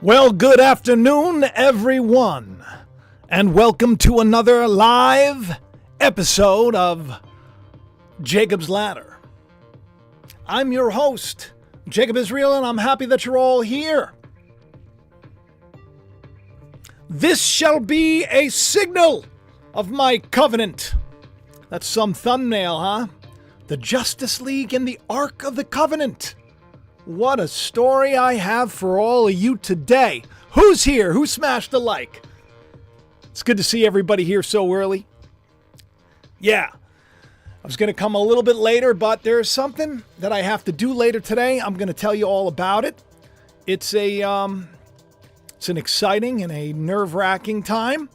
Well, good afternoon, everyone, and welcome to another live episode of Jacob's Ladder. I'm your host, Jacob Israel, and I'm happy that you're all here. This shall be a signal of my covenant. That's some thumbnail, huh? The Justice League and the Ark of the Covenant. What a story I have for all of you today. Who's here? Who smashed a like? It's good to see everybody here so early. Yeah, I was going to come a little bit later, but there's something that I have to do later today. I'm going to tell you all about it. It's an exciting and a nerve-wracking time.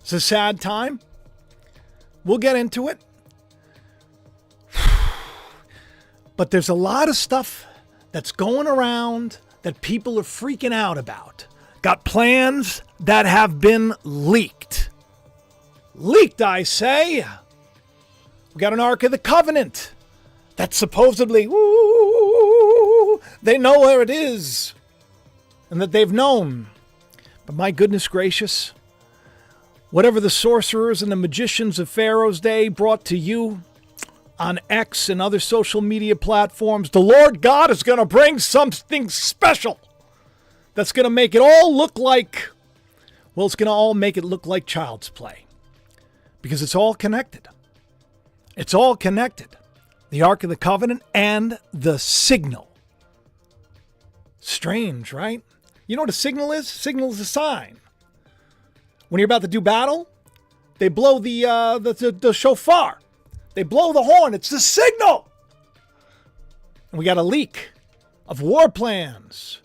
It's a sad time. We'll get into it. But there's a lot of stuff that's going around that people are freaking out about. Got plans that have been leaked. Leaked, I say. We got an Ark of the Covenant that supposedly, they know where it is and that they've known. But my goodness gracious, whatever the sorcerers and the magicians of Pharaoh's day brought to you on X and other social media platforms, the Lord God is going to bring something special that's going to make it all look like, well, it's going to all make it look like child's play. Because it's all connected. It's all connected. The Ark of the Covenant and the signal. Strange, right? You know what a signal is? Signal is a sign. When you're about to do battle, they blow the shofar. They blow the horn. It's the signal. And we got a leak of war plans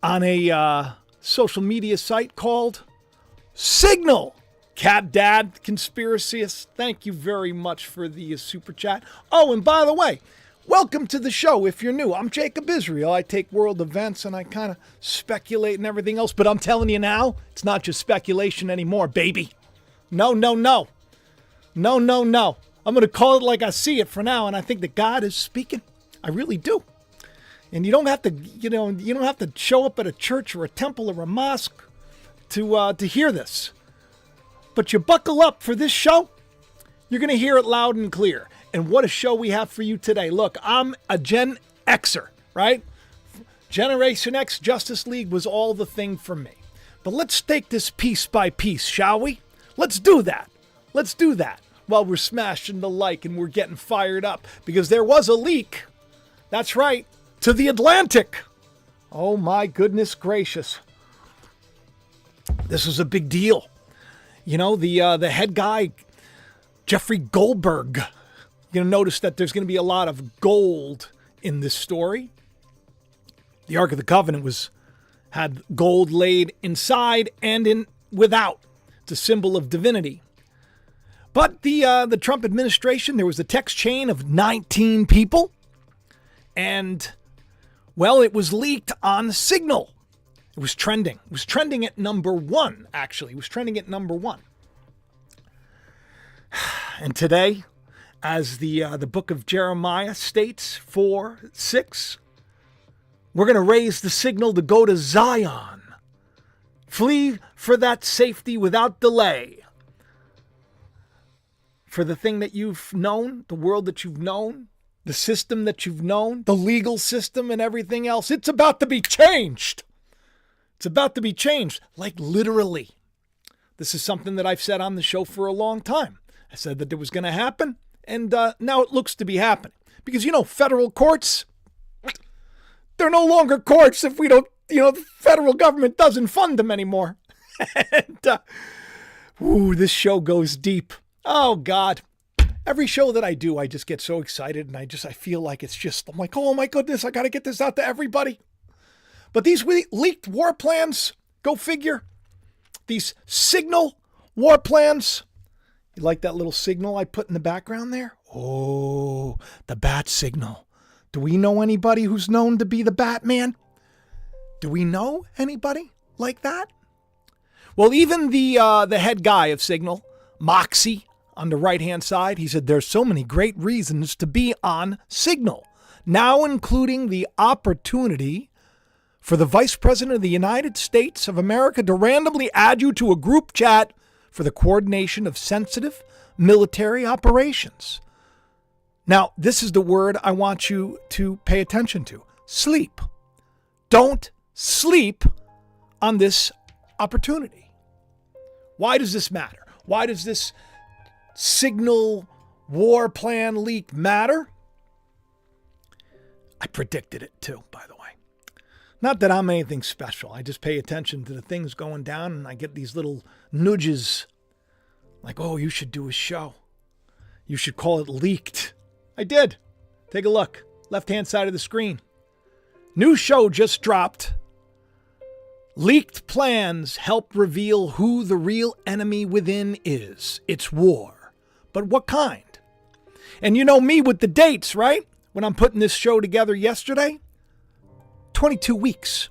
on a social media site called Signal. Cat Dad Conspiracious, thank you very much for the super chat. Oh, and by the way, welcome to the show if you're new. I'm Jacob Israel. I take world events and I kind of speculate and everything else. But I'm telling you now, it's not just speculation anymore, baby. No. No. I'm going to call it like I see it for now, and I think that God is speaking. I really do. And you don't have to, you don't have to show up at a church or a temple or a mosque to hear this. But you buckle up for this show, you're going to hear it loud and clear. And what a show we have for you today. Look, I'm a Gen Xer, right? Generation X Justice League was all the thing for me. But let's take this piece by piece, shall we? Let's do that. Let's do that while we're smashing the like and we're getting fired up because there was a leak. That's right, to the Atlantic. Oh my goodness gracious. This was a big deal. You know, the head guy, Jeffrey Goldberg. You're going to notice that there's going to be a lot of gold in this story. The Ark of the Covenant had gold laid inside and in without. It's a symbol of divinity. But the Trump administration, there was a text chain of 19 people. And, well, it was leaked on Signal. It was trending. It was trending at number 1, actually. It was trending at number 1. And today, as the book of Jeremiah states, 4:6, we're going to raise the signal to go to Zion. Flee for that safety without delay. For the thing that you've known, the world that you've known, the system that you've known, the legal system and everything else, it's about to be changed. It's about to be changed, like literally. This is something that I've said on the show for a long time. I said that it was going to happen, and now it looks to be happening. Because, federal courts, they're no longer courts if we don't, the federal government doesn't fund them anymore. And, this show goes deep. Oh, God. Every show that I do, I just get so excited and I feel like I'm like, oh my goodness, I got to get this out to everybody. But these leaked war plans, go figure. These signal war plans. You like that little signal I put in the background there? Oh, the bat signal. Do we know anybody who's known to be the Batman? Do we know anybody like that? Well, even the head guy of Signal, Moxie, on the right-hand side, he said, there's so many great reasons to be on Signal, now including the opportunity for the Vice President of the United States of America to randomly add you to a group chat for the coordination of sensitive military operations. Now, this is the word I want you to pay attention to. Sleep. Don't sleep on this opportunity. Why does this matter? Why does this signal war plan leak matter? I predicted it too, by the way. Not that I'm anything special. I just pay attention to the things going down and I get these little nudges like, oh, you should do a show. You should call it Leaked. I did. Take a look. Left-hand side of the screen. New show just dropped. Leaked plans help reveal who the real enemy within is. It's war. But what kind? And you know me with the dates, right? When I'm putting this show together yesterday, 22 weeks.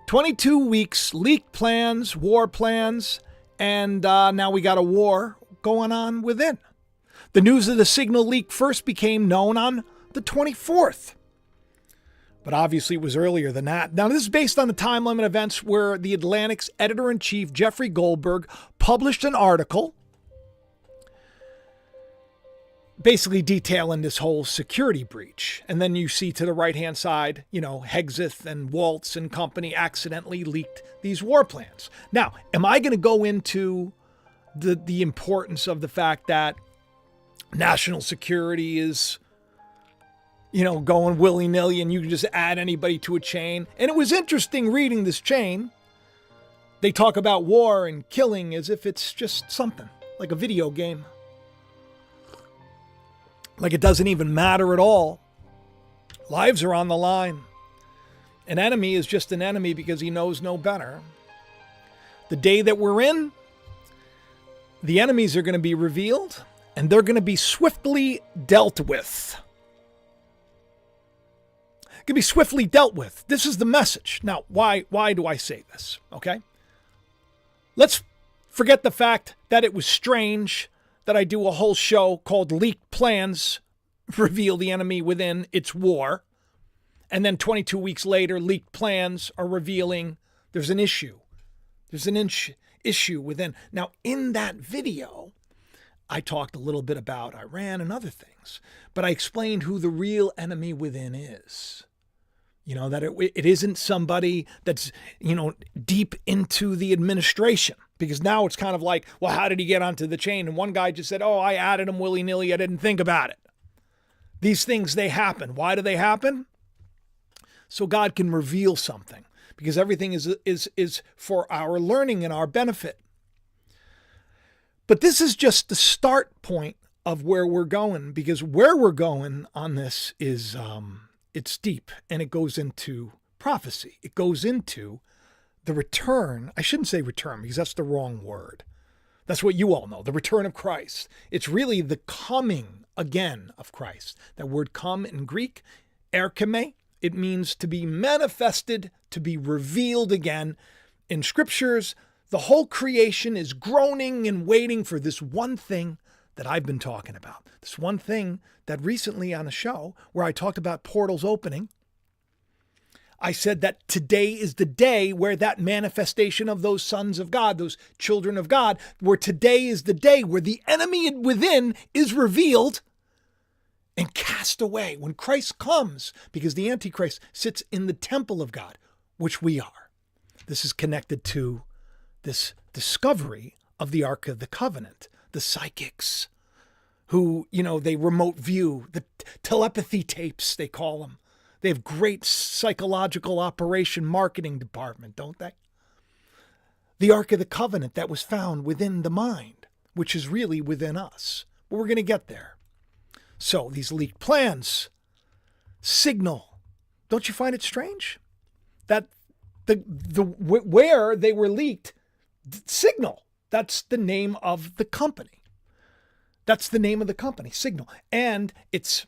22 weeks, leaked plans, war plans, and now we got a war going on within. The news of the signal leak first became known on the 24th. But obviously it was earlier than that. Now, this is based on the time limit events where the Atlantic's editor-in-chief, Jeffrey Goldberg, published an article basically detailing this whole security breach. And then you see to the right-hand side, Hegseth and Waltz and company accidentally leaked these war plans. Now, am I going to go into the importance of the fact that national security is, going willy-nilly and you can just add anybody to a chain? And it was interesting reading this chain. They talk about war and killing as if it's just something, like a video game. Like it doesn't even matter at all. Lives are on the line. An enemy is just an enemy because he knows no better. The day that we're in, the enemies are going to be revealed and they're going to be swiftly dealt with. Can be swiftly dealt with. This is the message. Now, why do I say this? Okay. Let's forget the fact that it was strange that I do a whole show called Leaked Plans Reveal the Enemy Within, It's War. And then 22 weeks later, leaked plans are revealing there's an issue. There's an issue within. Now, in that video, I talked a little bit about Iran and other things, but I explained who the real enemy within is. That it isn't somebody that's, deep into the administration. Because now it's kind of like, well, how did he get onto the chain? And one guy just said, oh, I added him willy-nilly. I didn't think about it. These things, they happen. Why do they happen? So God can reveal something. Because everything is for our learning and our benefit. But this is just the start point of where we're going. Because where we're going on this is, it's deep. And it goes into prophecy. It goes into the return. I shouldn't say return because that's the wrong word. That's what you all know, the return of Christ. It's really the coming again of Christ. That word come in Greek, erchome, it means to be manifested, to be revealed again. In scriptures, the whole creation is groaning and waiting for this one thing that I've been talking about. This one thing that recently on a show where I talked about portals opening, I said that today is the day where that manifestation of those sons of God, those children of God, where today is the day where the enemy within is revealed and cast away when Christ comes, because the Antichrist sits in the temple of God, which we are. This is connected to this discovery of the Ark of the Covenant, the psychics who, they remote view, the telepathy tapes, they call them. They have great psychological operation marketing department, don't they? The Ark of the Covenant that was found within the mind, which is really within us. But we're going to get there. So these leaked plans signal. Don't you find it strange that where they were leaked signal? That's the name of the company. That's the name of the company, Signal. And it's,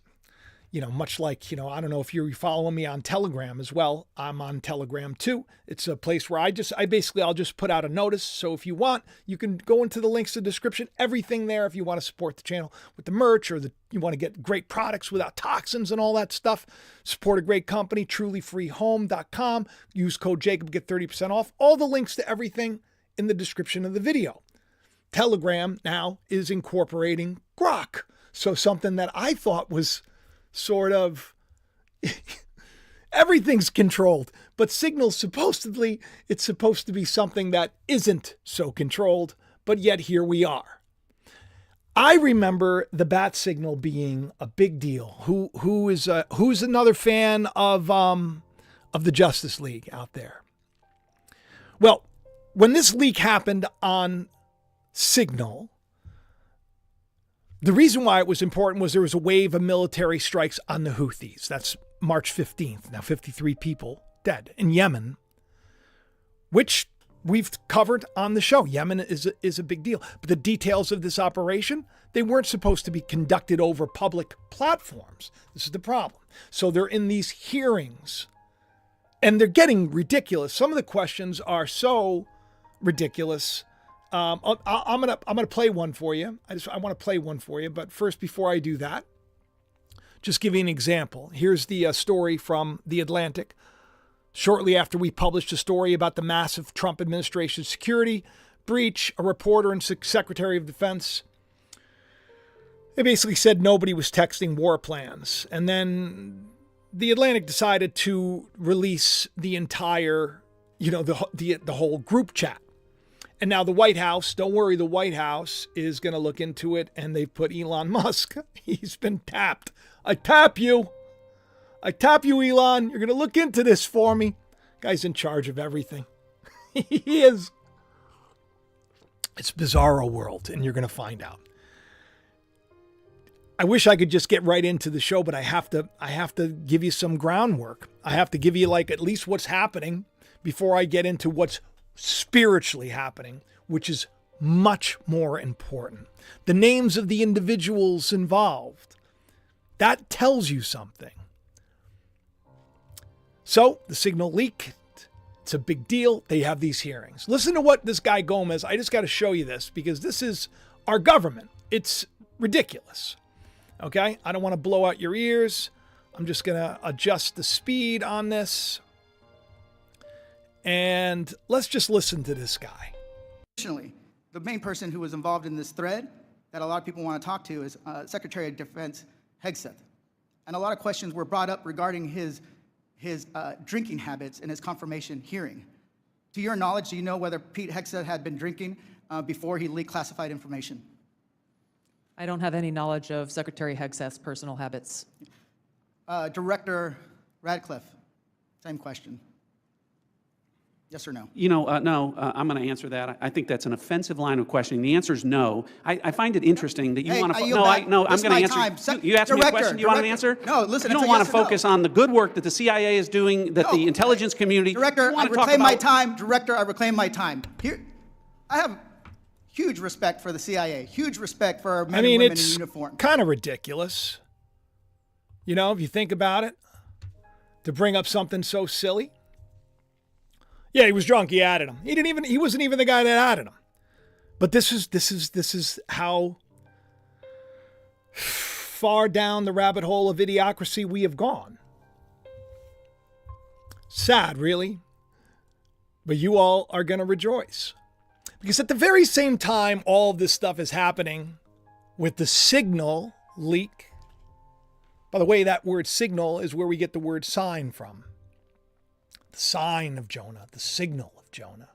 much like, I don't know if you're following me on Telegram as well. I'm on Telegram too. It's a place where I'll just put out a notice. So if you want, you can go into the links in the description, everything there. If you want to support the channel with the merch, or you want to get great products without toxins and all that stuff, support a great company, trulyfreehome.com. Use code Jacob, get 30% off. All the links to everything in the description of the video. Telegram now is incorporating Grok. So something that I thought was sort of everything's controlled, but Signal's supposedly, it's supposed to be something that isn't so controlled, but yet here we are. I remember the bat signal being a big deal. Who's another fan of the Justice League out there? Well, when this leak happened on Signal, the reason why it was important was there was a wave of military strikes on the Houthis. That's March 15th. Now 53 people dead in Yemen, which we've covered on the show. Yemen is a big deal. But the details of this operation, they weren't supposed to be conducted over public platforms. This is the problem. So they're in these hearings, and they're getting ridiculous. Some of the questions are so ridiculous. I'm gonna play one for you. I want to play one for you, but first, before I do that, just give you an example. Here's the story from The Atlantic. Shortly after we published a story about the massive Trump administration security breach, a reporter and Secretary of Defense, they basically said nobody was texting war plans, and then The Atlantic decided to release the entire, the whole group chat. And now the White House, don't worry, the White House is going to look into it, and they've put Elon Musk. He's been tapped. I tap you, Elon. You're going to look into this for me. Guy's in charge of everything. He is. It's bizarro world, and you're going to find out. I wish I could just get right into the show, but I have to give you some groundwork. I have to give you at least what's happening before I get into what's spiritually happening, which is much more important. The names of the individuals involved, that tells you something. So the Signal leak, it's a big deal. They have these hearings. Listen to what this guy Gomez, I just got to show you this because this is our government. It's ridiculous. Okay? I don't want to blow out your ears. I'm just going to adjust the speed on this. And let's just listen to this guy. Additionally, the main person who was involved in this thread that a lot of people want to talk to is Secretary of Defense Hegseth. And a lot of questions were brought up regarding his drinking habits in his confirmation hearing. To your knowledge, do you know whether Pete Hegseth had been drinking before he leaked classified information? I don't have any knowledge of Secretary Hegseth's personal habits. Director Radcliffe, same question. Yes or no? No, I'm going to answer that. I think that's an offensive line of questioning. The answer is no. I find it interesting that you want to... No, I'm going to answer. You asked me a question. Do you want an answer? No, listen. You don't want to focus on the good work that the CIA is doing, that the intelligence community... Director, I reclaim my time. Director, I reclaim my time. Here, I have huge respect for the CIA. Huge respect for our men and women in uniform. It's kind of ridiculous. If you think about it, to bring up something so silly. Yeah, he was drunk. He added him. He wasn't even the guy that added him. But this is how far down the rabbit hole of idiocracy we have gone. Sad, really. But you all are going to rejoice. Because at the very same time all of this stuff is happening with the Signal leak. By the way, that word signal is where we get the word sign from. The sign of Jonah, the signal of Jonah,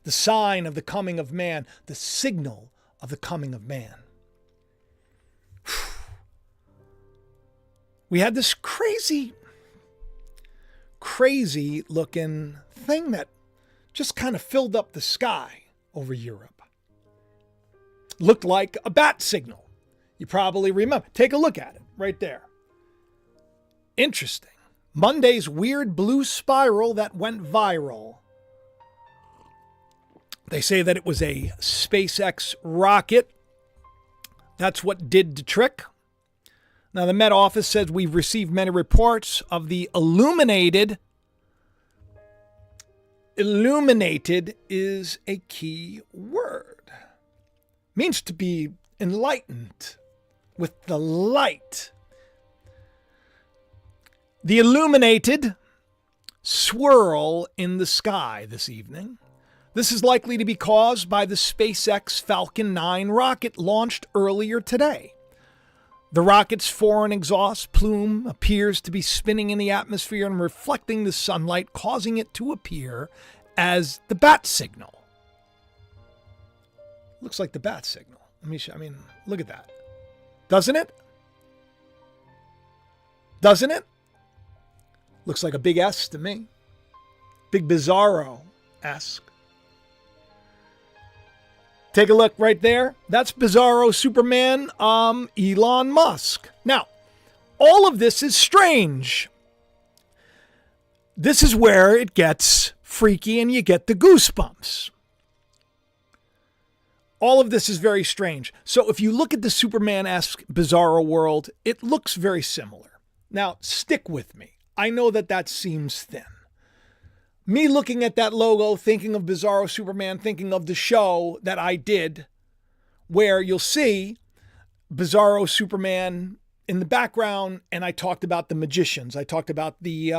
the sign of the coming of man, the signal of the coming of man. We had this crazy looking thing that just kind of filled up the sky over Europe. Looked like a bat signal. You probably remember. Take a look at it right there. Interesting. Monday's weird blue spiral that went viral. They say that it was a SpaceX rocket. That's what did the trick. Now, the Met Office says we've received many reports of the illuminated. Illuminated is a key word. Means to be enlightened with the light. The illuminated swirl in the sky this evening. This is likely to be caused by the SpaceX Falcon 9 rocket launched earlier today. The rocket's foreign exhaust plume appears to be spinning in the atmosphere and reflecting the sunlight, causing it to appear as the bat signal. Looks like the bat signal. Look at that. Doesn't it? Doesn't it? Looks like a big S to me. Big Bizarro-esque. Take a look right there. That's Bizarro Superman, Elon Musk. Now, all of this is strange. This is where it gets freaky and you get the goosebumps. All of this is very strange. So if you look at the Superman-esque Bizarro world, it looks very similar. Now, stick with me. I know that seems thin. Me looking at that logo, thinking of Bizarro Superman, thinking of the show that I did, where you'll see Bizarro Superman in the background, and I talked about the magicians. I talked about the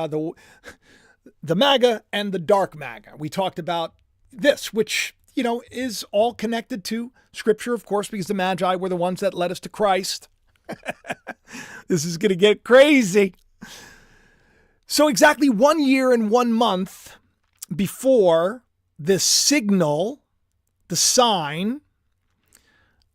MAGA and the dark MAGA. We talked about this, which, is all connected to Scripture, of course, because the Magi were the ones that led us to Christ. This is going to get crazy. So exactly 1 year and 1 month before this signal, the sign,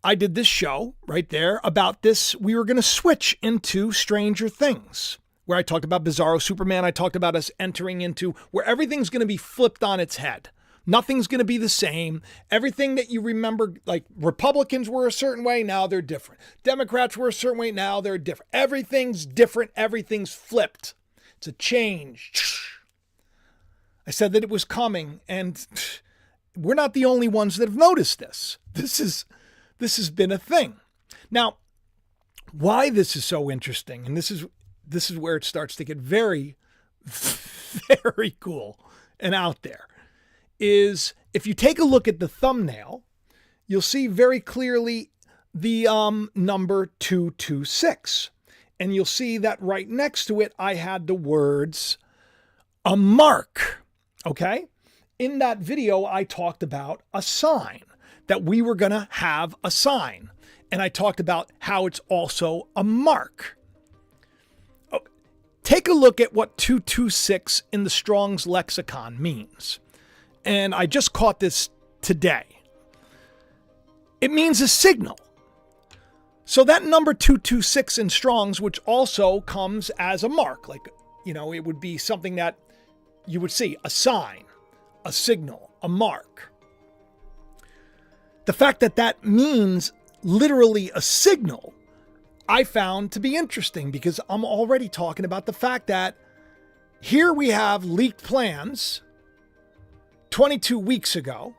I did this show right there about this. We were going to switch into Stranger Things, where I talked about Bizarro Superman. I talked about us entering into where everything's going to be flipped on its head. Nothing's going to be the same. Everything that you remember, like Republicans were a certain way, now they're different. Democrats were a certain way, now they're different. Everything's different. Everything's flipped. It's a change. I said that it was coming, and we're not the only ones that have noticed this. This has been a thing. Now, why this is so interesting, and this is where it starts to get very, very cool and out there, is if you take a look at the thumbnail, you'll see very clearly the number 226. And you'll see that right next to it, I had the words, a mark, okay? In that video, I talked about a sign, that we were going to have a sign. And I talked about how it's also a mark. Take a look at what 226 in the Strong's lexicon means. And I just caught this today. It means a signal. So that number 226 in Strong's, which also comes as a mark, like, it would be something that you would see, a sign, a signal, a mark. The fact that means literally a signal, I found to be interesting because I'm already talking about the fact that here we have leaked plans 22 weeks ago.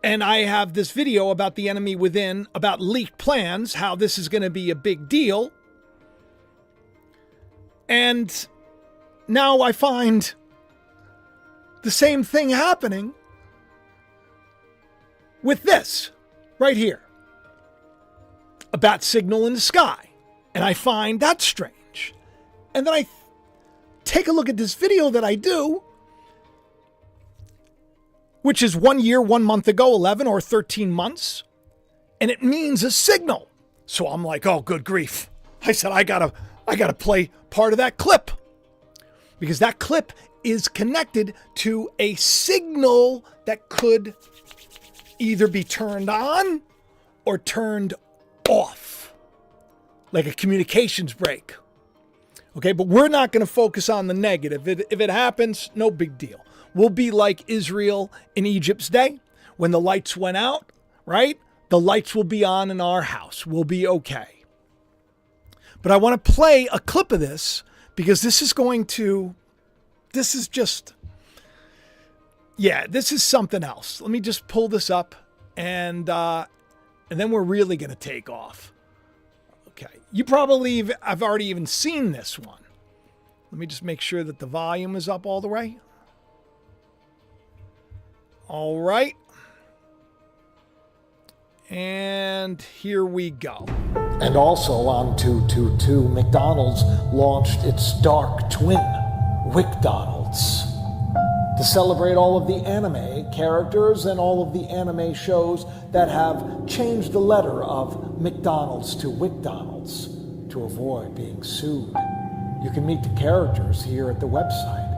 And I have this video about the enemy within, about leaked plans, how this is going to be a big deal. And now I find the same thing happening with this right here. A bat signal in the sky. And I find that strange. And then I take a look at this video that I do, which is 1 year, 1 month ago, 11 or 13 months. And it means a signal. So I'm like, oh, good grief. I said, I gotta play part of that clip. Because that clip is connected to a signal that could either be turned on or turned off. Like a communications break. Okay, but we're not going to focus on the negative. If it happens, no big deal. We'll be like Israel in Egypt's day when the lights went out, right? The lights will be on in our house. We'll be okay. But I want to play a clip of this because this is something else. Let me just pull this up and then we're really going to take off. Okay. You probably have already even seen this one. Let me just make sure that the volume is up all the way. All right. And here we go. And also on 222, McDonald's launched its dark twin, WickDonald's, to celebrate all of the anime characters and all of the anime shows that have changed the letter of McDonald's to WickDonald's to avoid being sued. You can meet the characters here at the website.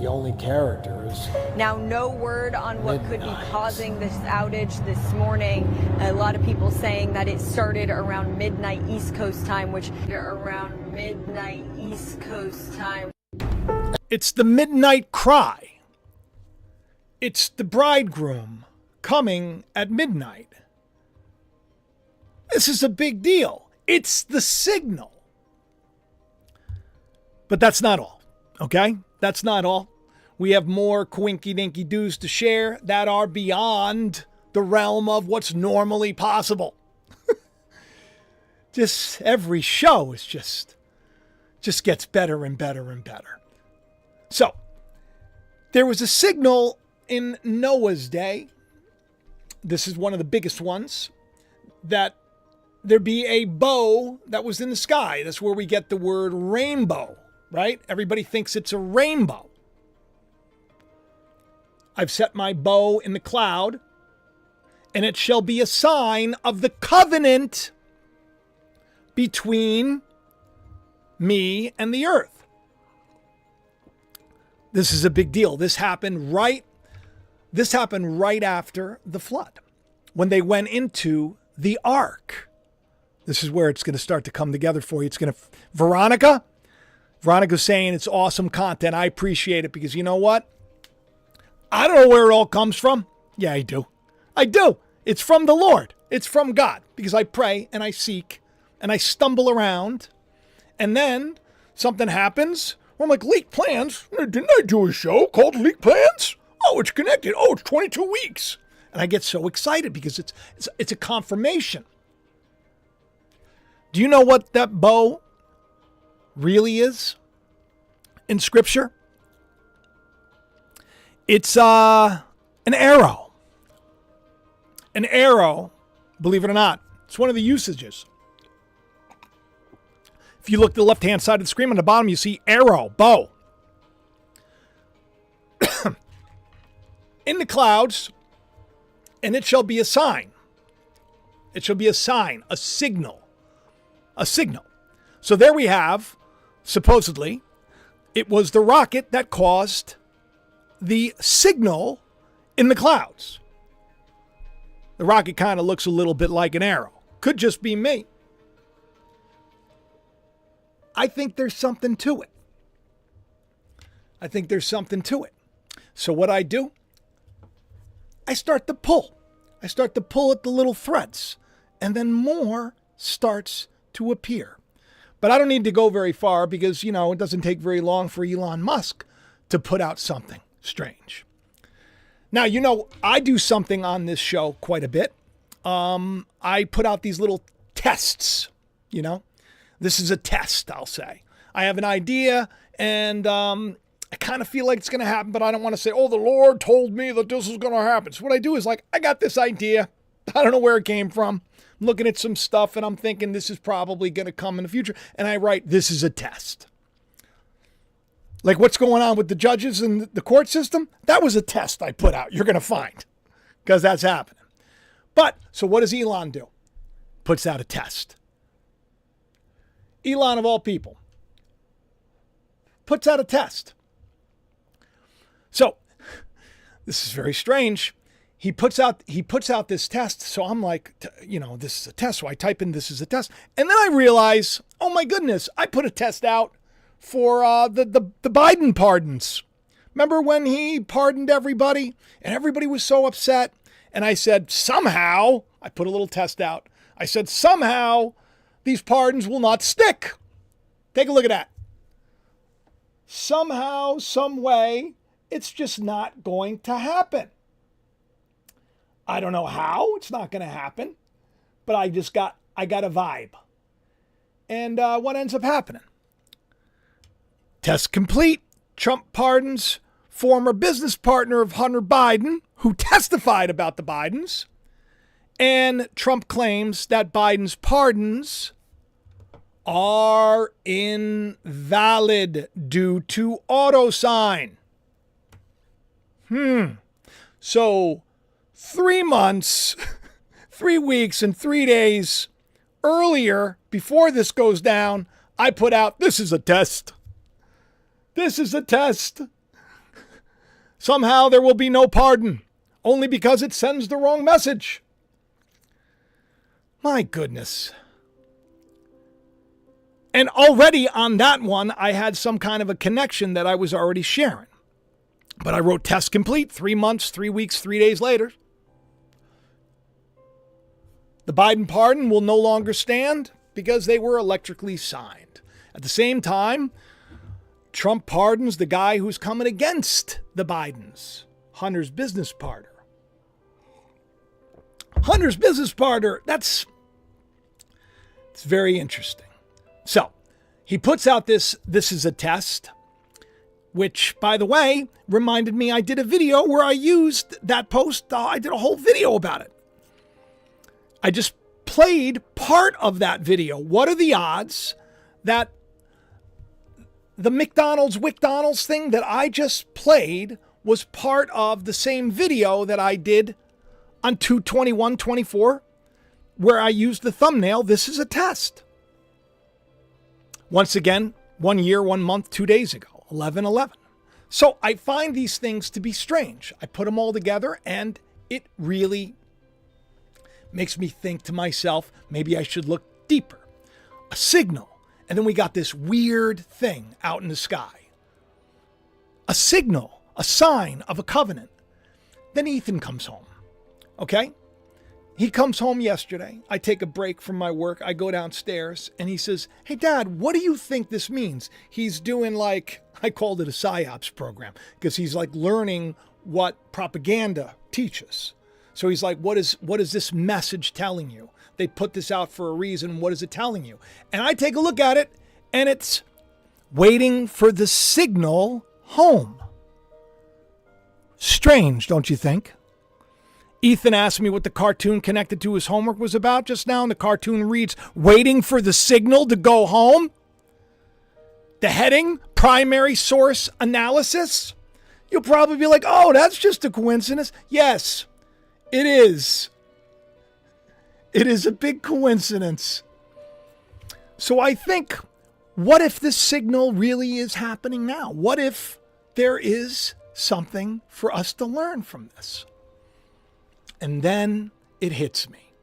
The only characters. Now, no word on what could be causing this outage this morning. A lot of people saying that it started around midnight East Coast time, It's the midnight cry. It's the bridegroom coming at midnight. This is a big deal. It's the signal. But that's not all, okay? That's not all. We have more coinky-dinky doos to share that are beyond the realm of what's normally possible. Just every show is just gets better and better and better. So, there was a signal in Noah's day. This is one of the biggest ones, that there be a bow that was in the sky. That's where we get the word rainbow, right? Everybody thinks it's a rainbow. I've set my bow in the cloud, and it shall be a sign of the covenant between me and the earth. This is a big deal. This happened right after the flood, when they went into the ark. This is where it's going to start to come together for you. It's going to, Veronica's saying it's awesome content. I appreciate it, because you know what? I don't know where it all comes from. Yeah, I do. It's from the Lord. It's from God, because I pray and I seek and I stumble around, and then something happens. I'm like, Leak Plans? Didn't I do a show called Leak Plans? Oh, it's connected. Oh, it's 22 weeks. And I get so excited because it's a confirmation. Do you know what that bow really is in Scripture? It's an arrow. An arrow, believe it or not, it's one of the usages. If you look at the left-hand side of the screen, on the bottom, you see arrow, bow. In the clouds, and it shall be a sign. It shall be a sign, a signal. A signal. So there we have, supposedly, it was the rocket that caused the signal in the clouds. The rocket kind of looks a little bit like an arrow. Could just be me. I think there's something to it. So what I do, I start to pull. I start to pull at the little threads, and then more starts to appear. But I don't need to go very far, because, it doesn't take very long for Elon Musk to put out something strange. Now, I do something on this show quite a bit. I put out these little tests, This is a test, I'll say. I have an idea, and I kind of feel like it's going to happen, but I don't want to say, oh, the Lord told me that this is going to happen. So what I do is, I got this idea. I don't know where it came from. I'm looking at some stuff, and I'm thinking this is probably going to come in the future. And I write, this is a test. Like what's going on with the judges and the court system? That was a test I put out. You're going to find, because that's happening. But, so what does Elon do? Puts out a test. Elon, of all people, puts out a test. So, this is very strange. He puts out this test. So I'm like, this is a test. So I type in, this is a test. And then I realize, oh my goodness, I put a test out for the Biden pardons. Remember when he pardoned everybody and everybody was so upset? And I said, somehow, I put a little test out. I said, somehow these pardons will not stick. Take a look at that. Somehow, some way, it's just not going to happen. I don't know how it's not going to happen, but I got a vibe. And what ends up happening? Test complete. Trump pardons former business partner of Hunter Biden, who testified about the Bidens. And Trump claims that Biden's pardons are invalid due to autosign. So 3 months, 3 weeks, and 3 days earlier, before this goes down, I put out, this is a test. This is a test. Somehow there will be no pardon, only because it sends the wrong message. My goodness. And already on that one, I had some kind of a connection that I was already sharing. But I wrote test complete 3 months, 3 weeks, 3 days later. The Biden pardon will no longer stand because they were electrically signed. At the same time, Trump pardons the guy who's coming against the Bidens, Hunter's business partner. Hunter's business partner, it's very interesting. So he puts out this is a test, which, by the way, reminded me I did a video where I used that post. I did a whole video about it. I just played part of that video. What are the odds that the McDonald's thing that I just played was part of the same video that I did on 2/21/24, where I used the thumbnail, this is a test. Once again, 1 year, 1 month, 2 days ago, 11/11. So I find these things to be strange. I put them all together and it really makes me think to myself, maybe I should look deeper. A signal. And then we got this weird thing out in the sky. A signal, a sign of a covenant. Then Ethan comes home. Okay? He comes home yesterday. I take a break from my work. I go downstairs and he says, hey, Dad, what do you think this means? He's doing like, I called it a PSYOPs program because he's like learning what propaganda teaches. So he's like, what is this message telling you? They put this out for a reason. What is it telling you? And I take a look at it and it's waiting for the signal home. Strange, don't you think? Ethan asked me what the cartoon connected to his homework was about just now, and the cartoon reads, waiting for the signal to go home. The heading, primary source analysis. You'll probably be like, oh, that's just a coincidence. Yes, it is. It is a big coincidence. So I think, what if this signal really is happening now? What if there is something for us to learn from this? And then it hits me.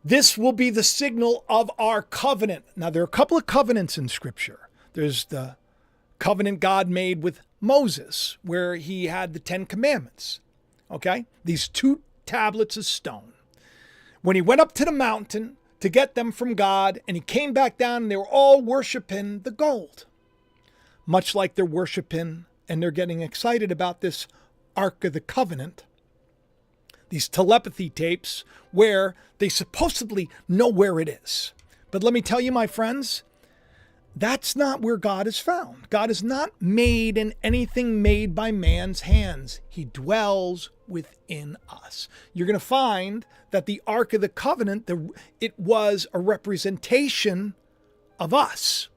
This will be the signal of our covenant. Now, there are a couple of covenants in Scripture. There's the covenant God made with Moses, where he had the 10 Commandments. Okay? These 2 tablets of stone. When he went up to the mountain to get them from God, and he came back down, and they were all worshiping the gold. Much like they're worshiping, and they're getting excited about this Ark of the Covenant. These telepathy tapes where they supposedly know where it is. But let me tell you, my friends, that's not where God is found. God is not made in anything made by man's hands. He dwells within us. You're going to find that the Ark of the Covenant, it was a representation of us.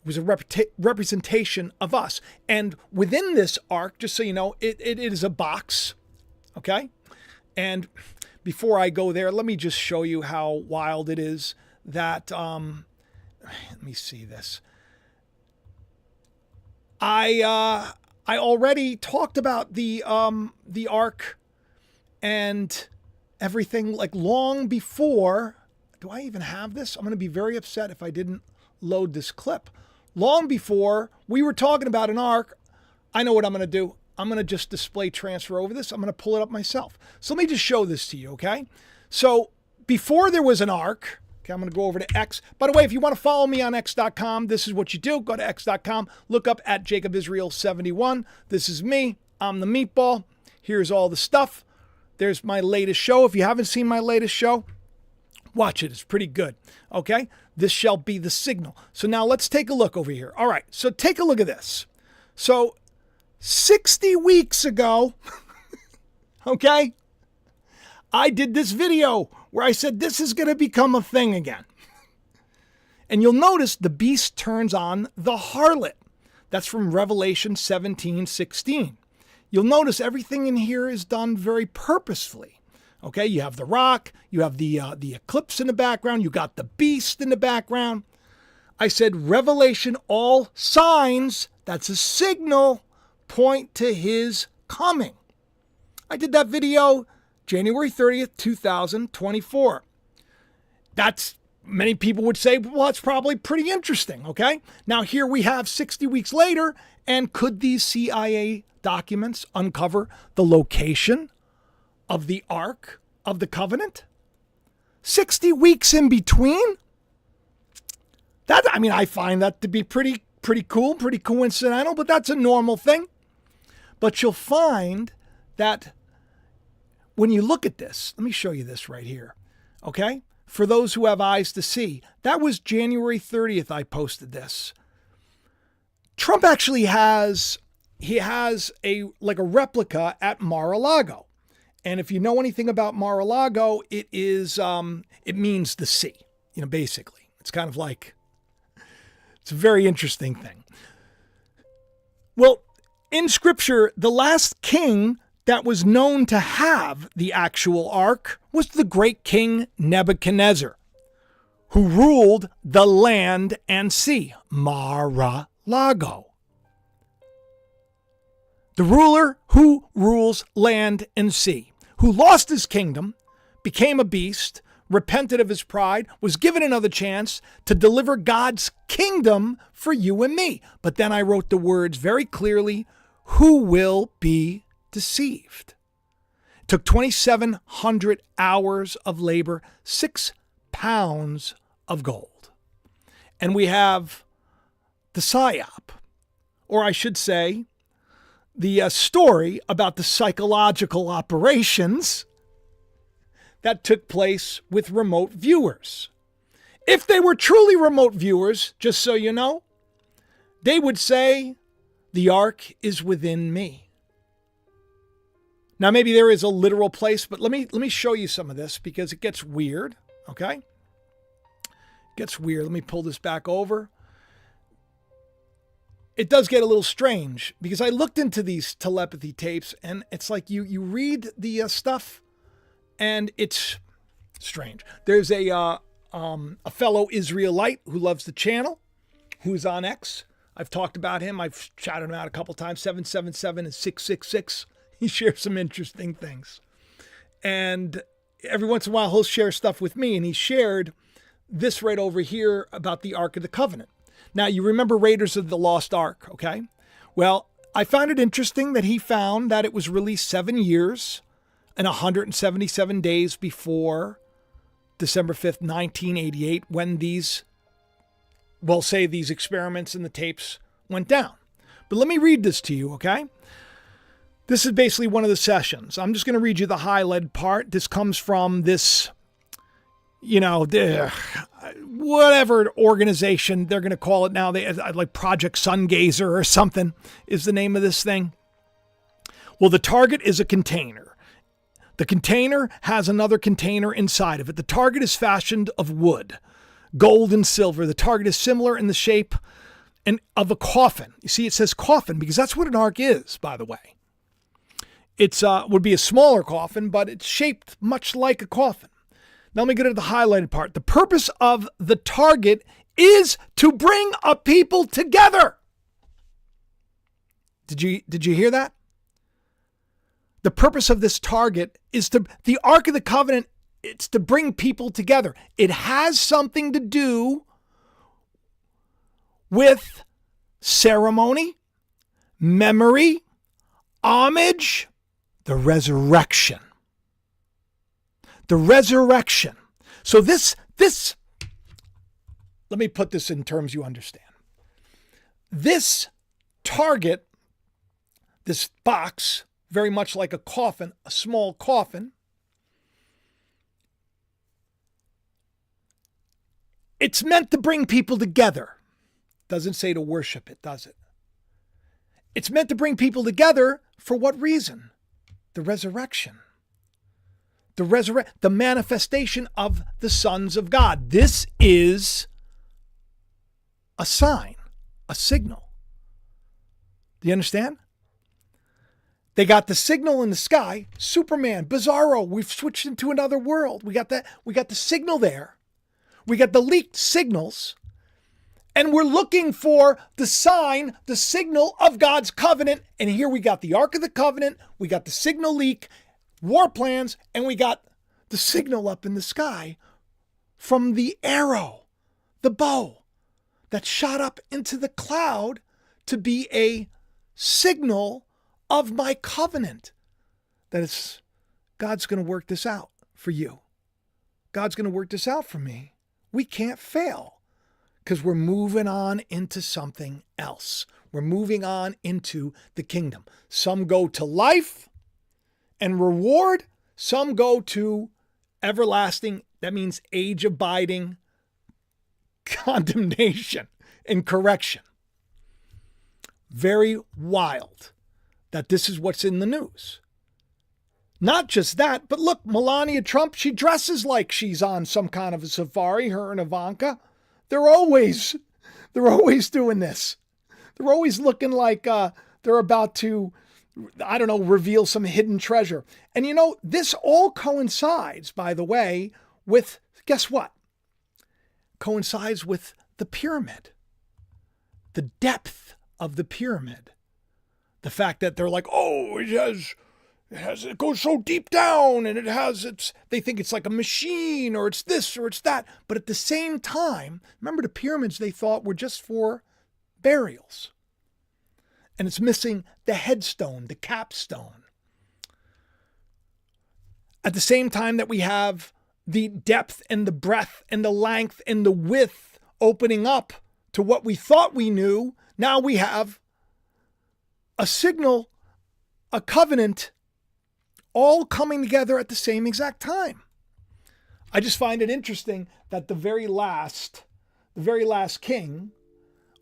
It was a representation of us. And within this ark, just so you know, it is a box. Okay? And before I go there, let me just show you how wild it is that, let me see this. I already talked about the ark and everything like long before. Do I even have this? I'm going to be very upset if I didn't load this clip. Long before we were talking about an ark, I know what I'm going to do. I'm going to just display transfer over this. I'm going to pull it up myself. So let me just show this to you, okay? So before there was an ark, okay, I'm going to go over to X. By the way, if you want to follow me on X.com, this is what you do. Go to X.com, look up at JacobIsrael71. This is me. I'm the meatball. Here's all the stuff. There's my latest show. If you haven't seen my latest show, Watch it. It's pretty good. Okay? This shall be the signal. So now let's take a look over here. All right. So take a look at this. So 60 weeks ago, okay, I did this video where I said this is going to become a thing again. And you'll notice the beast turns on the harlot. That's from Revelation 17:16. You'll notice everything in here is done very purposefully. Okay, you have the rock, you have the eclipse in the background, you got the beast in the background. I said Revelation, all signs, that's a signal, point to his coming. I did that video January 30th, 2024. Many people would say, well, that's probably pretty interesting, okay? Now here we have 60 weeks later, and could these CIA documents uncover the location of the Ark of the Covenant? 60 weeks in between? I find that to be pretty cool, pretty coincidental, but that's a normal thing. But you'll find that when you look at this, let me show you this right here, okay? For those who have eyes to see, that was January 30th I posted this. Trump actually has a replica at Mar-a-Lago. And if you know anything about Mar-a-Lago, it means the sea, basically. It's kind of like, it's a very interesting thing. Well, in scripture, the last king that was known to have the actual ark was the great king Nebuchadnezzar, who ruled the land and sea, Mar-a-Lago. The ruler who rules land and sea, who lost his kingdom, became a beast, repented of his pride, was given another chance to deliver God's kingdom for you and me. But then I wrote the words very clearly, who will be deceived? It took 2,700 hours of labor, 6 pounds of gold. And we have the psyop, or I should say, the story about the psychological operations that took place with remote viewers. If they were truly remote viewers, just so you know, they would say, the ark is within me. Now, maybe there is a literal place, but let me show you some of this because it gets weird, okay? It gets weird. Let me pull this back over. It does get a little strange because I looked into these telepathy tapes and it's like you read the stuff and it's strange. There's a fellow Israelite who loves the channel, who's on X. I've talked about him. I've shouted him out a couple times, 777 and 666. He shares some interesting things. And every once in a while, he'll share stuff with me. And he shared this right over here about the Ark of the Covenant. Now, you remember Raiders of the Lost Ark, okay? Well, I found it interesting that he found that it was released 7 years and 177 days before December 5th, 1988, when these experiments and the tapes went down. But let me read this to you, okay? This is basically one of the sessions. I'm just going to read you the highlighted part. This comes from this, whatever organization they're going to call it now. They like Project Sungazer or something is the name of this thing. Well, the target is a container. The container has another container inside of it. The target is fashioned of wood, gold and silver. The target is similar in the shape of a coffin. You see, it says coffin because that's what an ark is, by the way. It's would be a smaller coffin, but it's shaped much like a coffin. Now let me get to the highlighted part. The purpose of the target is to bring a people together. Did you hear that? The purpose of this target is the Ark of the Covenant, it's to bring people together. It has something to do with ceremony, memory, homage, the resurrection. The resurrection. So this, let me put this in terms you understand. This target, this box, very much like a coffin, a small coffin, It's meant to bring people together. Doesn't say to worship it, does it? It's meant to bring people together for what reason? The resurrection. The manifestation of the sons of God. This is a sign, a signal. Do you understand? They got the signal in the sky. Superman, Bizarro, we've switched into another world. We got the signal there. We got the leaked signals. And we're looking for the sign, the signal of God's covenant. And here we got the Ark of the Covenant. We got the signal leak, war plans, and we got the signal up in the sky from the arrow, the bow that shot up into the cloud to be a signal of my covenant. That is, God's going to work this out for you. God's going to work this out for me. We can't fail because we're moving on into something else. We're moving on into the kingdom. Some go to life and reward. Some go to everlasting. That means age abiding condemnation and correction. Very wild that this is what's in the news. Not just that, but look, Melania Trump, she dresses like she's on some kind of a safari, her and Ivanka. They're always doing this. They're always looking like they're about to, I don't know, reveal some hidden treasure. And you know, this all coincides, by the way, with, guess what? Coincides with the pyramid. The depth of the pyramid. The fact that they're like, oh, it goes so deep down and they think it's like a machine or it's this or it's that. But at the same time, remember the pyramids they thought were just for burials. And it's missing the headstone, the capstone. At the same time that we have the depth and the breadth and the length and the width opening up to what we thought we knew, now we have a signal, a covenant, all coming together at the same exact time. I just find it interesting that the very last king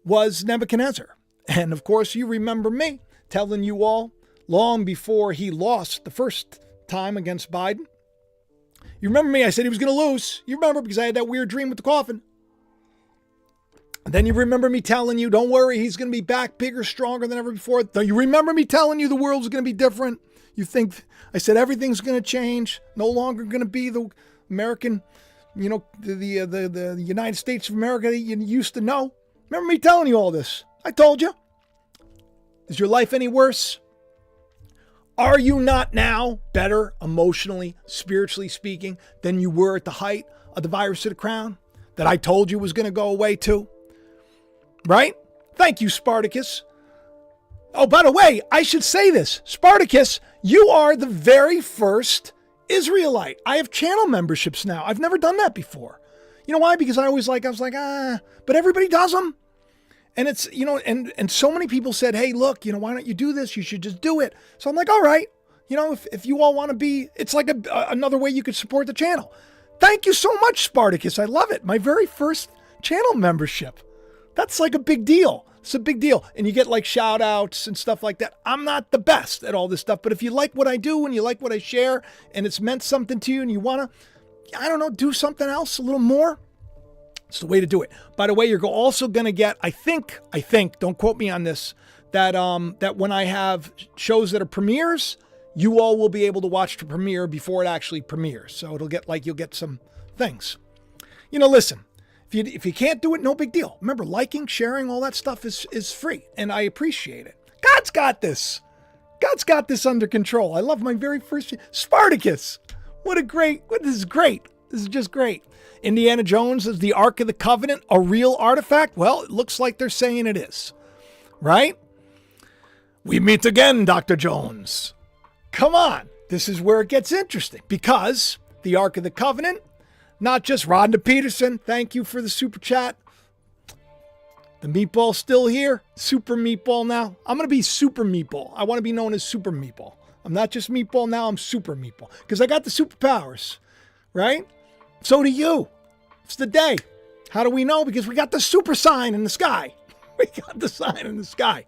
was Nebuchadnezzar. And of course, you remember me telling you all long before he lost the first time against Biden. You remember me, I said he was going to lose. You remember because I had that weird dream with the coffin. And then you remember me telling you, don't worry, he's going to be back bigger, stronger than ever before. You remember me telling you the world's going to be different. You think I said everything's going to change, no longer going to be the American, the United States of America that you used to know. Remember me telling you all this? I told you. Is your life any worse? Are you not now better emotionally, spiritually speaking, than you were at the height of the virus of the crown that I told you was going to go away too? Right? Thank you, Spartacus. Oh, by the way, I should say this. Spartacus, you are the very first Israelite. I have channel memberships now. I've never done that before. You know why? Because I was like, but everybody does them. And it's, and so many people said, hey, look, why don't you do this? You should just do it. So I'm like, all right, if you all want to be, it's like another way you could support the channel. Thank you so much, Spartacus. I love it. My very first channel membership. That's like a big deal. It's a big deal. And you get like shout outs and stuff like that. I'm not the best at all this stuff, but if you like what I do and you like what I share and it's meant something to you and you want to, do something else a little more, it's the way to do it. By the way, you're also going to get, I think, don't quote me on this, that when I have shows that are premieres, you all will be able to watch the premiere before it actually premieres. So you'll get some things. Listen. If you can't do it, no big deal. Remember, liking, sharing, all that stuff is free, and I appreciate it. God's got this. God's got this under control. I love my very first Spartacus. This is great. This is just great. Indiana Jones is the Ark of the Covenant, a real artifact? Well, it looks like they're saying it is. Right? We meet again, Dr. Jones. Come on. This is where it gets interesting because the Ark of the Covenant, not just Rhonda Peterson. Thank you for the super chat. The meatball's still here. Super meatball now. I'm going to be super meatball. I want to be known as super meatball. I'm not just meatball now. I'm super meatball because I got the superpowers, right? So do you. It's the day. How do we know? Because we got the super sign in the sky. We got the sign in the sky.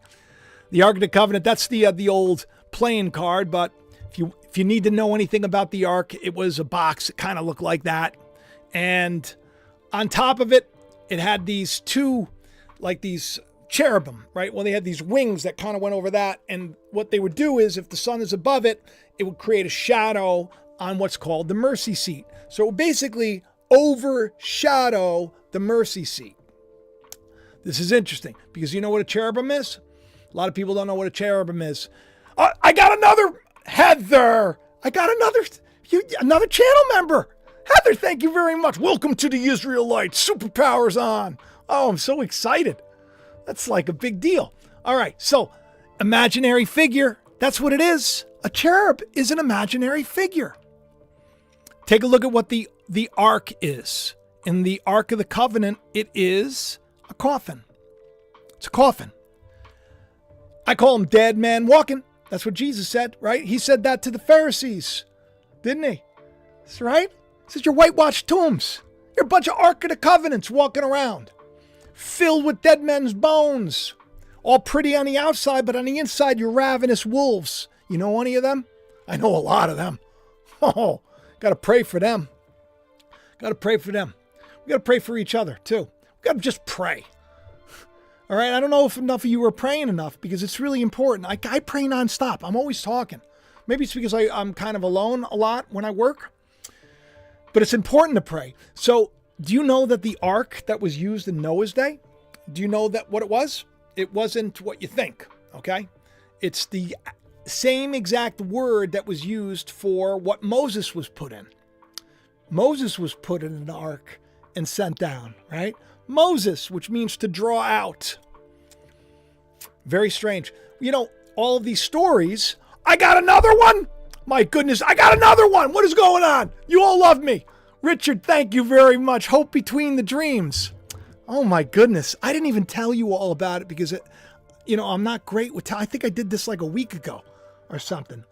The Ark of the Covenant, that's the old playing card, but if you need to know anything about the Ark, it was a box that kind of looked like that. And on top of it, it had these two, like these cherubim, right? Well, they had these wings that kind of went over that. And what they would do is if the sun is above it, it would create a shadow on what's called the mercy seat. So it would basically overshadow the mercy seat. This is interesting because you know what a cherubim is? A lot of people don't know what a cherubim is. I got another Heather. I got another channel member. Heather, thank you very much. Welcome to the Israelites. Superpowers on. Oh, I'm so excited. That's like a big deal. All right, so imaginary figure. That's what it is. A cherub is an imaginary figure. Take a look at what the Ark is. In the Ark of the Covenant, it is a coffin. It's a coffin. I call him dead man walking. That's what Jesus said, right? He said that to the Pharisees, didn't he? That's right. He says, you're whitewashed tombs. You're a bunch of Ark of the Covenants walking around, filled with dead men's bones. All pretty on the outside, but on the inside, you're ravenous wolves. You know any of them? I know a lot of them. Oh, got to pray for them. Got to pray for them. We got to pray for each other, too. We got to just pray. All right, I don't know if enough of you are praying enough because it's really important. I pray nonstop. I'm always talking. Maybe it's because I'm kind of alone a lot when I work, but it's important to pray. So do you know that the ark that was used in Noah's day, do you know that what it was? It wasn't what you think, okay? It's the same exact word that was used for what Moses was put in. Moses was put in an ark and sent down, right? Moses, which means to draw out. Very strange. You know, all of these stories, I got another one. My goodness, I got another one. What is going on? You all love me. Richard, thank you very much. Hope between the dreams. Oh my goodness. I didn't even tell you all about it because, I'm not great with I think I did this like a week ago or something.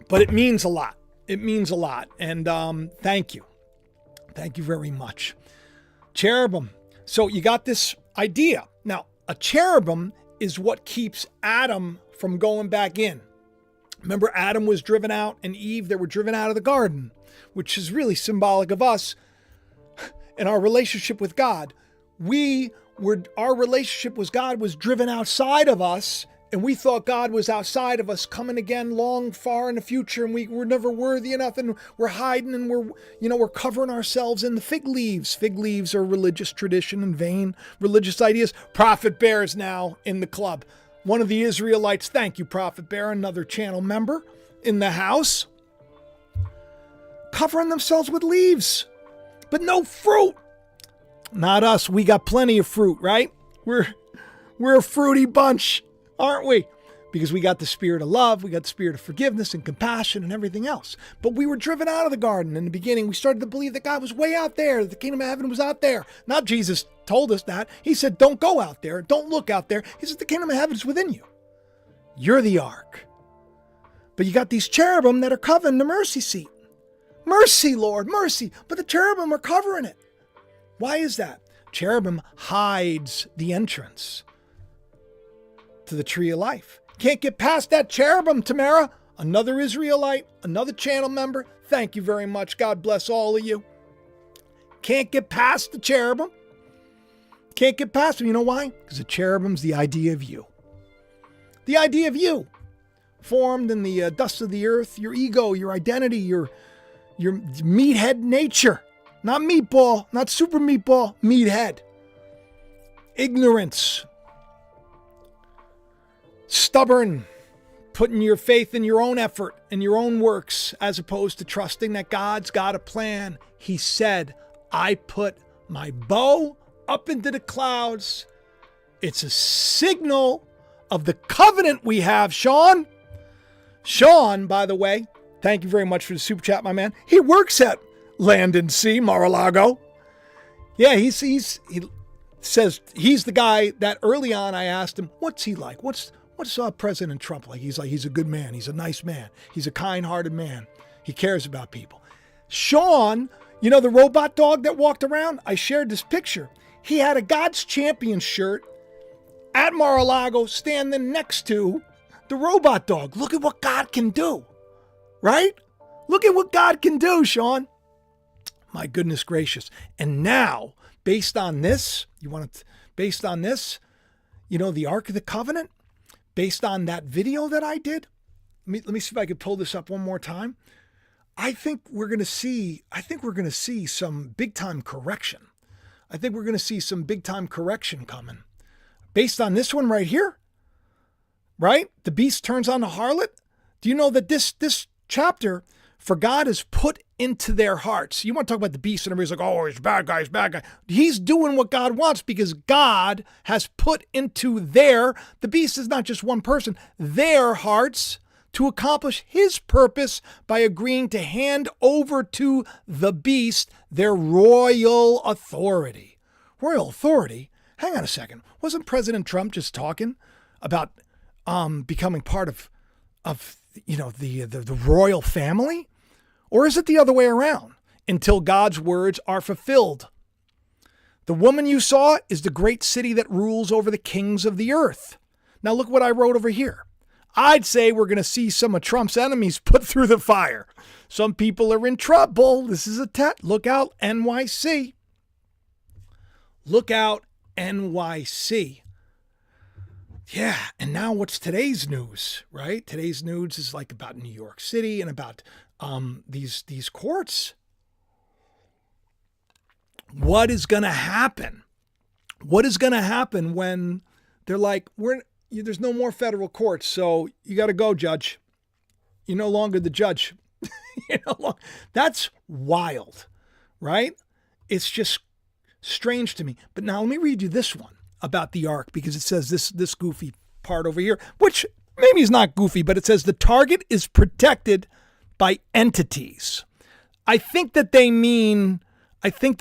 But it means a lot. It means a lot. And thank you. Thank you very much. Cherubim. So you got this idea. Now, a cherubim is what keeps Adam from going back in. Remember, Adam was driven out and Eve, they were driven out of the garden, which is really symbolic of us and our relationship with God. Our relationship with God was driven outside of us, and we thought God was outside of us, coming again long, far in the future, and we were never worthy enough, and we're hiding, and we're covering ourselves in the fig leaves. Fig leaves are religious tradition and vain religious ideas. Prophet Bear is now in the club. One of the Israelites, thank you, Prophet Bear, another channel member in the house, covering themselves with leaves, but no fruit. Not us. We got plenty of fruit, right? We're a fruity bunch, aren't we? Because we got the spirit of love, we got the spirit of forgiveness and compassion and everything else. But we were driven out of the garden in the beginning. We started to believe that God was way out there, that the kingdom of heaven was out there. Not Jesus told us that. He said, don't go out there, don't look out there. He said, the kingdom of heaven is within you. You're the ark. But you got these cherubim that are covering the mercy seat. Mercy, Lord, mercy. But the cherubim are covering it. Why is that? Cherubim hides the entrance to the tree of life. Can't get past that cherubim, Tamara. Another Israelite, another channel member. Thank you very much. God bless all of you. Can't get past the cherubim. Can't get past them. You know why? Because the cherubim's the idea of you. The idea of you. Formed in the dust of the earth, your ego, your identity, your meathead nature. Not meatball, not super meatball, meathead. Ignorance. Stubborn. Putting your faith in your own effort and your own works as opposed to trusting that God's got a plan. He said, I put my bow up into the clouds. It's a signal of the covenant we have, Sean. Sean, by the way, thank you very much for the super chat, my man. He works at Land and Sea, Mar-a-Lago. Yeah, he says he's the guy that early on I asked him, what's he like? What's President Trump like? He's a good man. He's a nice man. He's a kind-hearted man. He cares about people. Sean, You know the robot dog that walked around? I shared this picture. He had a God's Champion shirt at Mar-a-Lago standing next to the robot dog. Look at what God can do, right? Look at what God can do, Sean. My goodness gracious. And now, based on this, the Ark of the Covenant, based on that video that I did, let me see if I could pull this up one more time. I think we're going to see some big time correction. I think we're going to see some big time correction coming. Based on this one right here, right? The beast turns on the harlot. Do you know that this chapter, for God has put into their hearts. You want to talk about the beast and everybody's like, oh, he's a bad guy, he's a bad guy. He's doing what God wants because God has put into the beast is not just one person, their hearts to accomplish his purpose by agreeing to hand over to the beast their royal authority. Royal authority? Hang on a second. Wasn't President Trump just talking about becoming part of the royal family? Or is it the other way around? Until God's words are fulfilled. The woman you saw is the great city that rules over the kings of the earth. Now look what I wrote over here. I'd say we're going to see some of Trump's enemies put through the fire. Some people are in trouble. This is a Look out, NYC. Look out, NYC. Yeah, and now what's today's news, right? Today's news is like about New York City and about these courts. What is going to happen? What is going to happen when they're like, there's no more federal courts, so you got to go, judge. You're no longer the judge. That's wild, right? It's just strange to me. But now let me read you this one about the ark, because it says this goofy part over here, which maybe is not goofy, but it says the target is protected by entities. I think they mean like the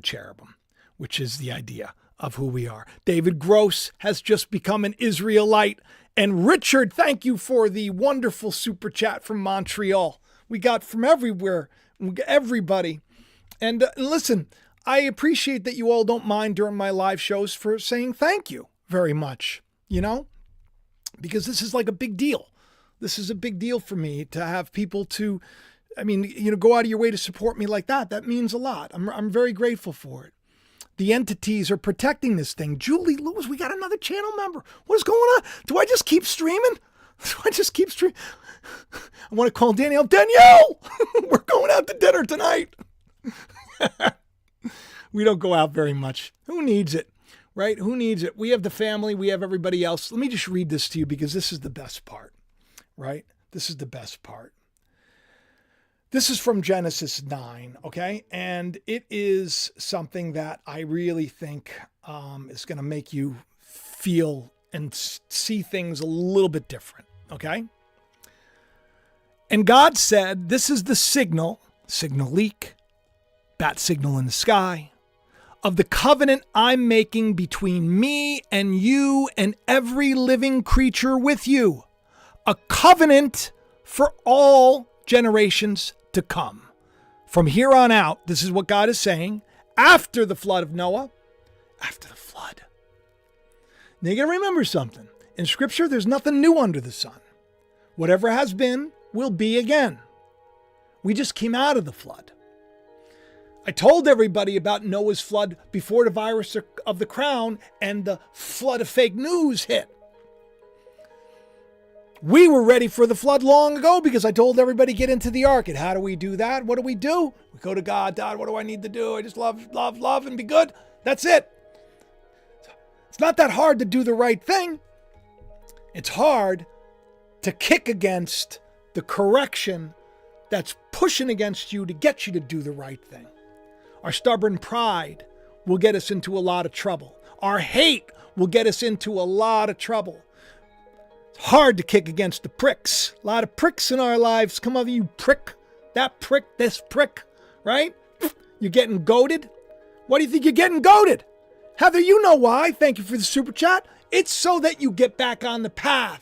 cherubim, which is the idea of who we are. David Gross has just become an Israelite. And Richard, thank you for the wonderful super chat from Montreal. We got from everywhere, everybody. And listen, I appreciate that you all don't mind during my live shows for saying thank you very much, because this is like a big deal. This is a big deal for me to have people go out of your way to support me like that. That means a lot. I'm very grateful for it. The entities are protecting this thing. Julie Lewis, we got another channel member. What is going on? Do I just keep streaming? I want to call Danielle. Danielle, we're going out to dinner tonight. We don't go out very much. Who needs it, right? Who needs it? We have the family. We have everybody else. Let me just read this to you because this is the best part, right? This is the best part. This is from Genesis 9, okay? And it is something that I really think is going to make you feel and see things a little bit different, okay? And God said, this is the signal leak, bat signal in the sky, of the covenant I'm making between me and you and every living creature with you. A covenant for all generations to come. From here on out, this is what God is saying, after the flood of Noah, after the flood. Now you got to remember something. In Scripture, there's nothing new under the sun. Whatever has been will be again. We just came out of the flood. I told everybody about Noah's flood before the virus of the crown and the flood of fake news hit. We were ready for the flood long ago because I told everybody get into the ark. And how do we do that? What do? We go to God. God, what do I need to do? I just love, and be good. That's it. It's not that hard to do the right thing. It's hard to kick against the correction that's pushing against you to get you to do the right thing. Our stubborn pride will get us into a lot of trouble. Our hate will get us into a lot of trouble. It's hard to kick against the pricks. A lot of pricks in our lives. Come over, you prick. That prick, this prick, right? You're getting goaded. Why do you think you're getting goaded? Heather, you know why. Thank you for the super chat. It's so that you get back on the path.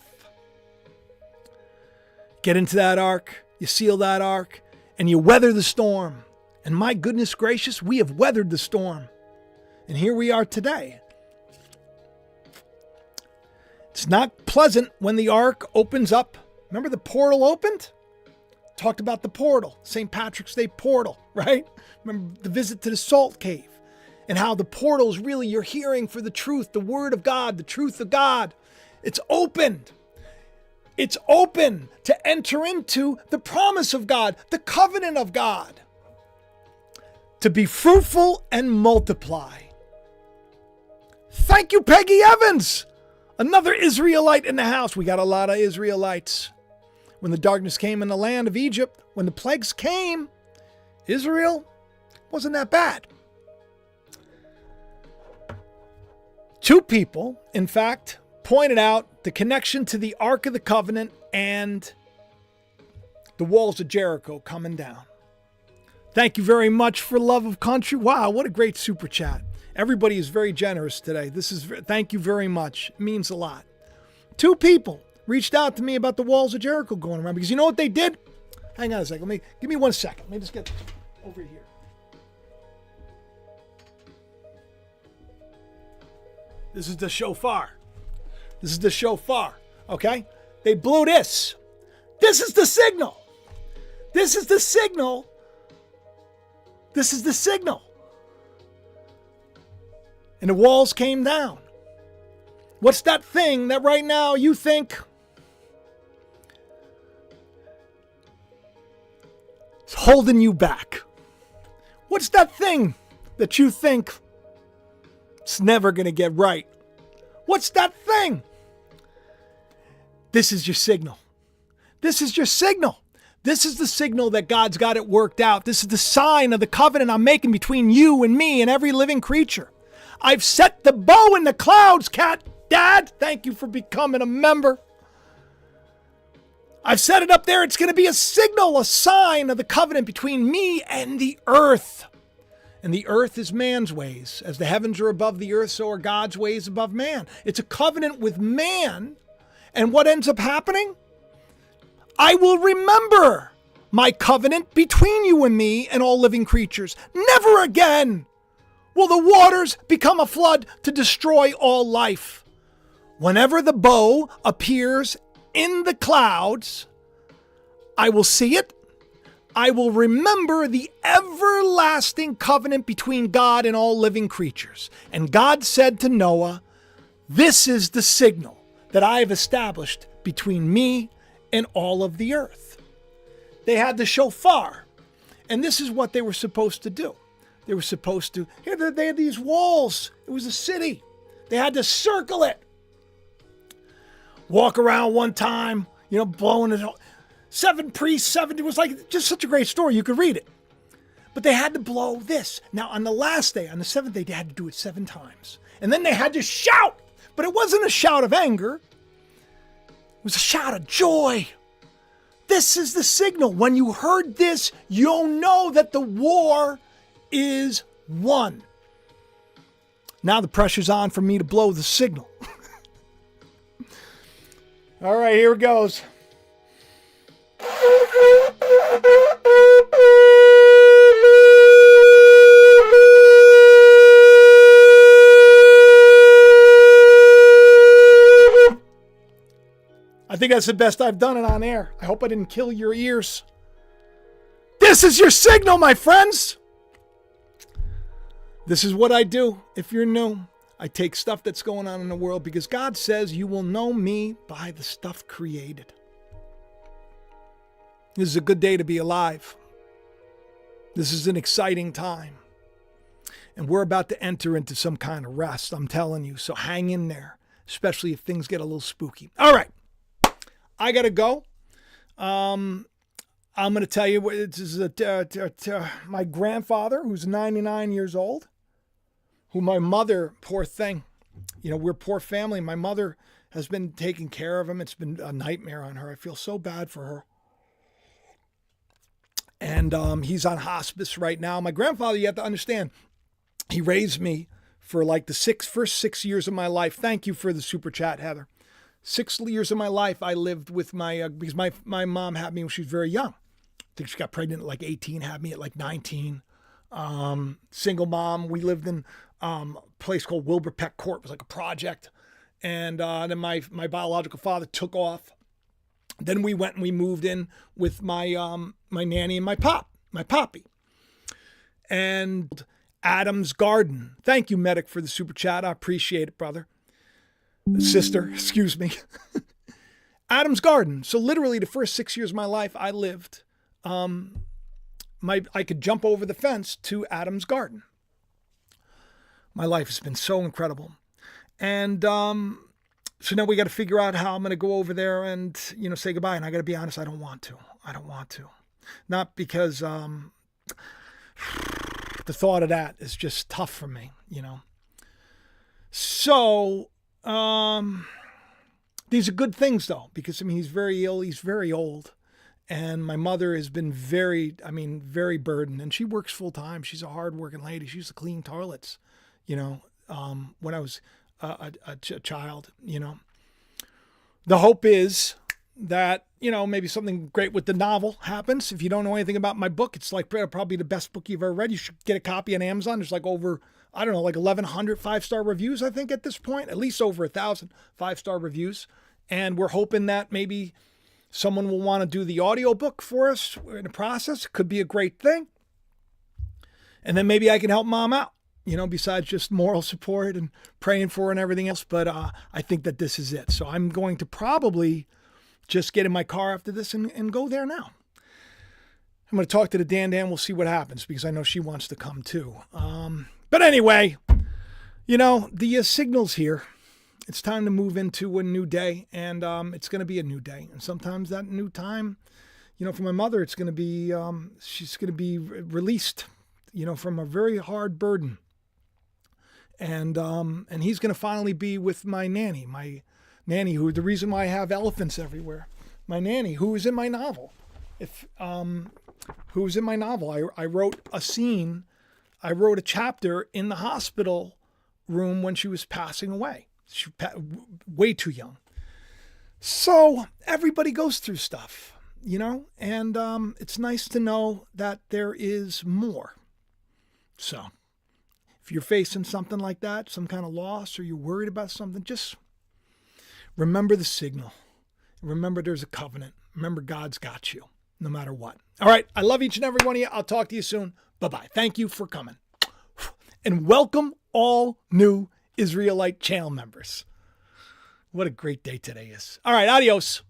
Get into that ark. You seal that ark and you weather the storm. And my goodness gracious, we have weathered the storm. And here we are today. It's not pleasant when the ark opens up. Remember the portal opened? Talked about the portal, St. Patrick's Day portal, right? Remember the visit to the salt cave and how the portal is really your hearing for the truth, the word of God, the truth of God. It's opened. It's open to enter into the promise of God, the covenant of God, to be fruitful and multiply. Thank you, Peggy Evans. Another Israelite in the house. We got a lot of Israelites. When the darkness came in the land of Egypt, when the plagues came, Israel wasn't that bad. Two people, in fact, pointed out the connection to the Ark of the Covenant and the walls of Jericho coming down. Thank you very much for love of country. Wow, what a great super chat. Everybody is very generous today. Thank you very much. It means a lot. Two people reached out to me about the walls of Jericho going around because you know what they did? Hang on a second. Give me 1 second. Let me just get over here. This is the shofar. This is the shofar. Okay? They blew this. This is the signal. This is the signal. This is the signal. And the walls came down. What's that thing that right now you think is holding you back? What's that thing that you think it's never going to get right? What's that thing? This is your signal. This is your signal. This is the signal that God's got it worked out. This is the sign of the covenant I'm making between you and me and every living creature. I've set the bow in the clouds, Dad. Thank you for becoming a member. I've set it up there. It's going to be a signal, a sign of the covenant between me and the earth. And the earth is man's ways. As the heavens are above the earth, so are God's ways above man. It's a covenant with man. And what ends up happening? I will remember my covenant between you and me and all living creatures. Never again will the waters become a flood to destroy all life. Whenever the bow appears in the clouds, I will see it. I will remember the everlasting covenant between God and all living creatures. And God said to Noah, this is the signal that I have established between me and all of the earth. They had the shofar, and this is what they were supposed to do. They were supposed to, they had these walls. It was a city. They had to circle it. Walk around one time, blowing it. 7 priests, it was like just such a great story. You could read it. But they had to blow this. Now, on the last day, on the 7th day, they had to do it 7 times. And then they had to shout. But it wasn't a shout of anger. It was a shout of joy. This is the signal. When you heard this, you'll know that the war is won. Now the pressure's on for me to blow the signal. All right, here it goes. I think that's the best I've done it on air. I hope I didn't kill your ears. This is your signal, my friends. This is what I do. If you're new, I take stuff that's going on in the world because God says you will know me by the stuff created. This is a good day to be alive. This is an exciting time. And we're about to enter into some kind of rest, I'm telling you. So hang in there, especially if things get a little spooky. All right. I got to go. I'm going to tell you, this is my grandfather, who's 99 years old, who my mother, poor thing, we're a poor family. My mother has been taking care of him. It's been a nightmare on her. I feel so bad for her. And he's on hospice right now. My grandfather, you have to understand, he raised me for like the first 6 years of my life. Thank you for the super chat, Heather. 6 years of my life I lived with because my mom had me when she was very young. think she got pregnant at like 18, had me at like 19. Single mom. We lived in a place called Wilbur Peck Court. It was like a project. And then my biological father took off. Then we went and we moved in with my my nanny and my poppy. And Adam's Garden. Thank you, Medic, for the super chat. I appreciate it, brother. Sister, excuse me. Adam's Garden. So literally the first 6 years of my life, I lived, I could jump over the fence to Adam's Garden. My life has been so incredible. And so now we got to figure out how I'm going to go over there and, say goodbye. And I got to be honest, I don't want to. Not because the thought of that is just tough for me, So these are good things, though, because, he's very ill. He's very old. And my mother has been very burdened. And she works full time. She's a hardworking lady. She used to clean toilets, when I was a child, The hope is that, maybe something great with the novel happens. If you don't know anything about my book, it's like probably the best book you've ever read. You should get a copy on Amazon. There's like over, 1,100 5-star reviews, I think, at this point. At least over 1,000 5-star reviews. And we're hoping that maybe someone will want to do the audiobook for us in the process. It could be a great thing. And then maybe I can help Mom out, besides just moral support and praying for her and everything else. But I think that this is it. So I'm going to probably just get in my car after this and go there now. I'm going to talk to the Dan. We'll see what happens because I know she wants to come too. But anyway, the signal's here. It's time to move into a new day, and it's going to be a new day. And sometimes that new time, for my mother, it's going to be, she's going to be released, from a very hard burden. And he's going to finally be with my nanny, who, the reason why I have elephants everywhere, my nanny, who is in my novel. Who was in my novel. I wrote a scene, I wrote a chapter in the hospital room when she was passing away. She was way too young. So everybody goes through stuff, and it's nice to know that there is more. So if you're facing something like that, some kind of loss, or you're worried about something, just remember the signal. Remember there's a covenant. Remember God's got you, no matter what. All right, I love each and every one of you. I'll talk to you soon. Bye-bye. Thank you for coming. And welcome all new Israelite channel members. What a great day today is. All right, adios.